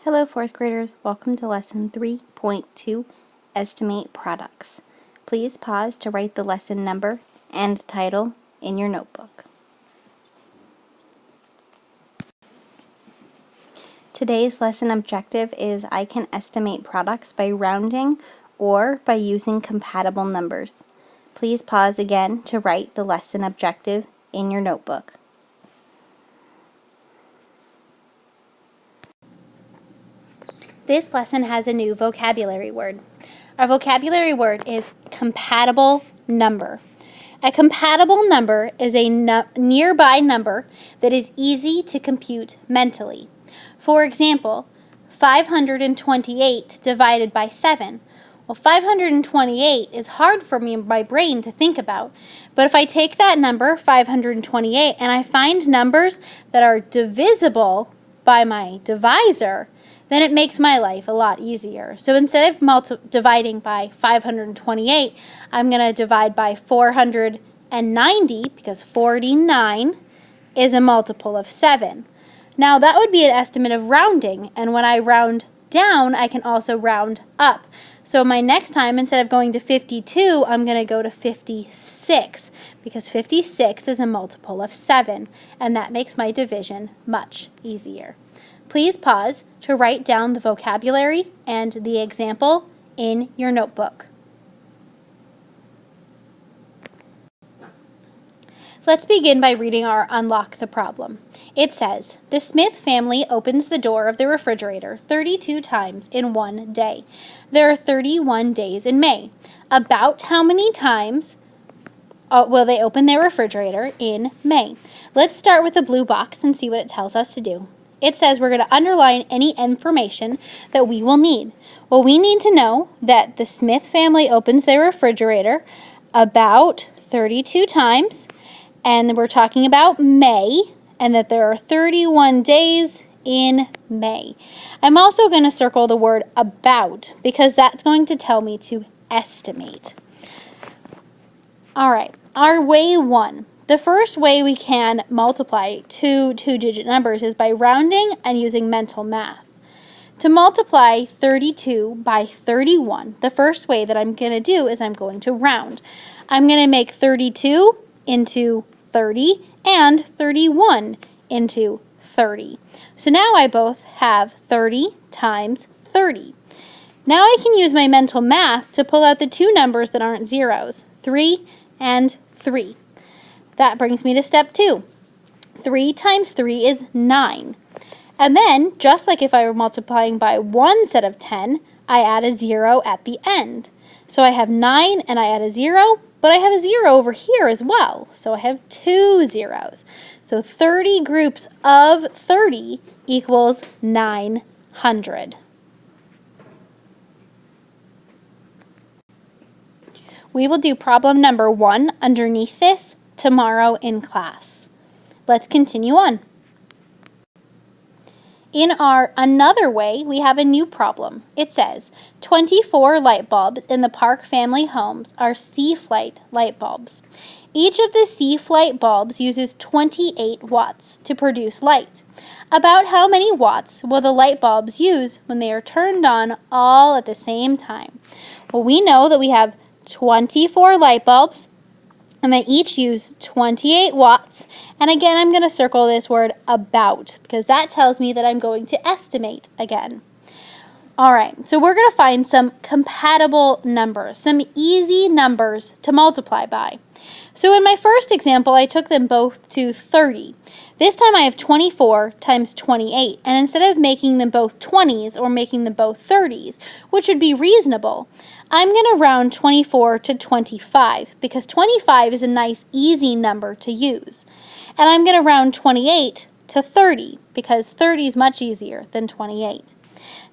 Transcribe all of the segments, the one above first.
Hello, fourth graders. Welcome to lesson 3.2, Estimate Products. Please pause to write the lesson number and title in your notebook. Today's lesson objective is I can estimate products by rounding or by using compatible numbers. Please pause again to write the lesson objective in your notebook. This lesson has a new vocabulary word. Our vocabulary word is compatible number. A compatible number is a nearby number that is easy to compute mentally. For example, 528 divided by 7. Well, 528 is hard for my brain to think about, but if I take that number, 528, and I find numbers that are divisible by my divisor, then it makes my life a lot easier. So instead of dividing by 528, I'm going to divide by 490 because 49 is a multiple of 7. Now that would be an estimate of rounding, and when I round down, I can also round up. So my next time, instead of going to 52, I'm going to go to 56 because 56 is a multiple of 7, and that makes my division much easier. Please pause to write down the vocabulary and the example in your notebook. Let's begin by reading our Unlock the Problem. It says, the Smith family opens the door of the refrigerator 32 times in one day. There are 31 days in May. About how many times will they open their refrigerator in May? Let's start with the blue box and see what it tells us to do. It says we're going to underline any information that we will need. Well, we need to know that the Smith family opens their refrigerator about 32 times, and we're talking about May, and that there are 31 days in May. I'm also going to circle the word about because that's going to tell me to estimate. All right, our way one. The first way we can multiply two-digit numbers is by rounding and using mental math. To multiply 32 by 31, the first way that I'm going to do is I'm going to round. I'm going to make 32 into 30 and 31 into 30. So now I both have 30 times 30. Now I can use my mental math to pull out the two numbers that aren't zeros, 3 and 3. That brings me to step 2. 3 times 3 is 9. And then, just like if I were multiplying by one set of 10, I add a 0 at the end. So I have 9 and I add a 0, but I have a 0 over here as well. So I have 2 zeros. So 30 groups of 30 equals 900. We will do problem number 1 underneath this tomorrow in class. Let's continue on. In our another way, we have a new problem. It says 24 light bulbs in the Park family homes are C-Flight light bulbs. Each of the C-Flight bulbs uses 28 watts to produce light. About how many watts will the light bulbs use when they are turned on all at the same time? Well, we know that we have 24 light bulbs, and they each use 28 watts. And again, I'm going to circle this word about because that tells me that I'm going to estimate again. All right, so we're going to find some compatible numbers, some easy numbers to multiply by. So in my first example, I took them both to 30. This time I have 24 times 28, and instead of making them both 20s or making them both 30s, which would be reasonable, I'm going to round 24 to 25 because 25 is a nice easy number to use. And I'm going to round 28 to 30 because 30 is much easier than 28.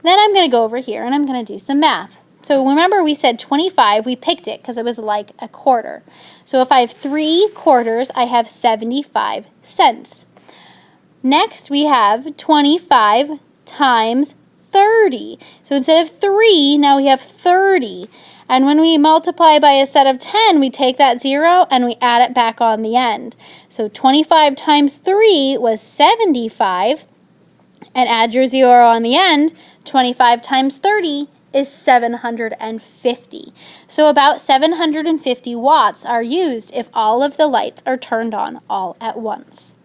Then I'm going to go over here and I'm going to do some math. So remember we said 25, we picked it because it was like a quarter. So if I have 3 quarters, I have 75 cents. Next we have 25 times 30. So instead of 3, now we have 30. And when we multiply by a set of 10, we take that 0 and we add it back on the end. So 25 times 3 was 75. And add your 0 on the end. 25 times 30 is 750. So about 750 watts are used if all of the lights are turned on all at once.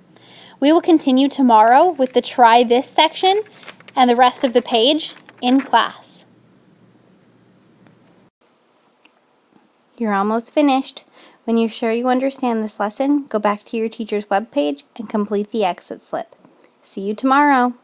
We will continue tomorrow with the try this section and the rest of the page in class. You're almost finished. When you're sure you understand this lesson, go back to your teacher's webpage and complete the exit slip. See you tomorrow.